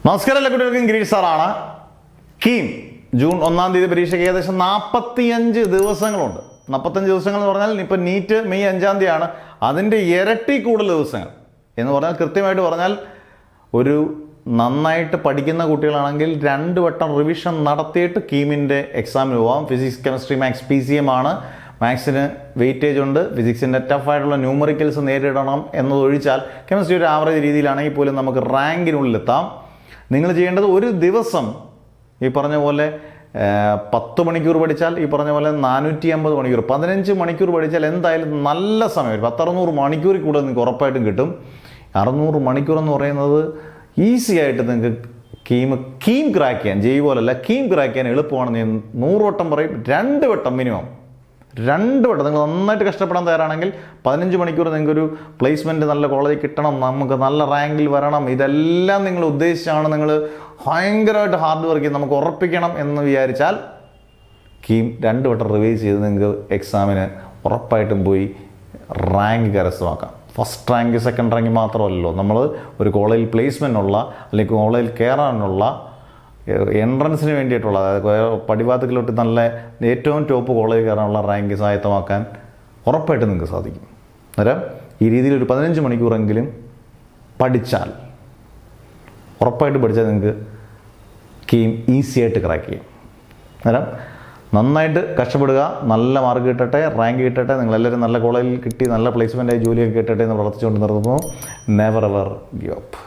നമസ്കാരം, എല്ലാ കുട്ടികൾക്കും ഗിരീഷ് സാറാണ്. കീം ജൂൺ 1-ാം തീയതി പരീക്ഷയ്ക്ക് ഏകദേശം 45 ദിവസങ്ങളുണ്ട്. 45 ദിവസങ്ങൾ എന്ന് പറഞ്ഞാൽ ഇപ്പം നീറ്റ് മെയ് 5-ാം തീയതിയാണ്. അതിൻ്റെ ഇരട്ടി കൂടുതൽ ദിവസങ്ങൾ എന്ന് പറഞ്ഞാൽ, കൃത്യമായിട്ട് പറഞ്ഞാൽ, ഒരു നന്നായിട്ട് പഠിക്കുന്ന കുട്ടികളാണെങ്കിൽ 2 വട്ടം റിവിഷൻ നടത്തിയിട്ട് കീമിൻ്റെ എക്സാമിന് പോവാം. ഫിസിക്സ്, കെമിസ്ട്രി, മാത്സ് PCM ആണ്. മാത്സിന് വെയിറ്റേജ് ഉണ്ട്. ഫിസിക്സിൻ്റെ ടഫായിട്ടുള്ള ന്യൂമറിക്കൽസ് നേരിടണം എന്നതൊഴിച്ചാൽ കെമിസ്ട്രി ഒരു ആവറേജ് രീതിയിലാണെങ്കിൽ പോലും നമുക്ക് റാങ്കിനുള്ളിലെത്താം. നിങ്ങൾ ചെയ്യേണ്ടത്, ഒരു ദിവസം ഈ പറഞ്ഞ പോലെ 10 മണിക്കൂർ പഠിച്ചാൽ, ഈ പറഞ്ഞ പോലെ 450 മണിക്കൂർ, 15 മണിക്കൂർ പഠിച്ചാൽ എന്തായാലും നല്ല സമയം 10-600 മണിക്കൂറിൽ കൂടുതൽ നിങ്ങൾക്ക് ഉറപ്പായിട്ടും കിട്ടും. 600 മണിക്കൂർ എന്ന് പറയുന്നത് ഈസി ആയിട്ട് നിങ്ങൾക്ക് കീം ക്രാക്ക് ചെയ്യാൻ, ജയ് പോലല്ല, കീം ക്രാക്ക് ചെയ്യാൻ എളുപ്പമാണെന്ന് ഞാൻ 100 വട്ടം പറയും. 2 വട്ടം മിനിമം, 2 വട്ടം നിങ്ങൾ നന്നായിട്ട് കഷ്ടപ്പെടാൻ തയ്യാറാണെങ്കിൽ 15 മണിക്കൂർ നിങ്ങൾക്കൊരു പ്ലേസ്മെൻറ്റ് നല്ല കോളേജിൽ കിട്ടണം, നമുക്ക് നല്ല റാങ്കിൽ വരണം, ഇതെല്ലാം നിങ്ങൾ ഉദ്ദേശിച്ചാണ് നിങ്ങൾ ഭയങ്കരമായിട്ട് ഹാർഡ് വർക്ക് ചെയ്ത് നമുക്ക് ഉറപ്പിക്കണം എന്ന് വിചാരിച്ചാൽ കീം 2 വട്ടം റിവൈസ് ചെയ്ത് നിങ്ങൾക്ക് എക്സാമിന് ഉറപ്പായിട്ടും പോയി റാങ്ക് കരസ്ഥമാക്കാം. ഫസ്റ്റ് റാങ്ക്, സെക്കൻഡ് റാങ്ക് മാത്രമല്ലല്ലോ, നമ്മൾ ഒരു കോളേജിൽ പ്ലേസ്മെൻറ്റുള്ള അല്ലെങ്കിൽ കോളേജിൽ കയറാനുള്ള എൻട്രൻസിന് വേണ്ടിയിട്ടുള്ള, അതായത് പടിവാതിക്കലോട്ട് നല്ല ഏറ്റവും ടോപ്പ് കോളേജിൽ കയറാനുള്ള റാങ്ക് സ്വായത്തമാക്കാൻ ഉറപ്പായിട്ട് നിങ്ങൾക്ക് സാധിക്കും. അന്നേരം ഈ രീതിയിൽ ഒരു 15 മണിക്കൂറെങ്കിലും പഠിച്ചാൽ, ഉറപ്പായിട്ട് പഠിച്ചാൽ നിങ്ങൾക്ക് കീം ഈസി ആയിട്ട് ക്രാക്ക് ചെയ്യും. അന്നേരം നന്നായിട്ട് കഷ്ടപ്പെടുക, നല്ല മാർക്ക് കിട്ടട്ടെ, റാങ്ക് കിട്ടട്ടെ, നിങ്ങളെല്ലാവരും നല്ല കോളേജിൽ കിട്ടി നല്ല പ്ലേസ്മെൻറ്റായി ജോലിയൊക്കെ കിട്ടട്ടെ എന്ന് പ്രാർത്ഥിച്ചുകൊണ്ട് നിർത്തുന്നു. Never ever give up.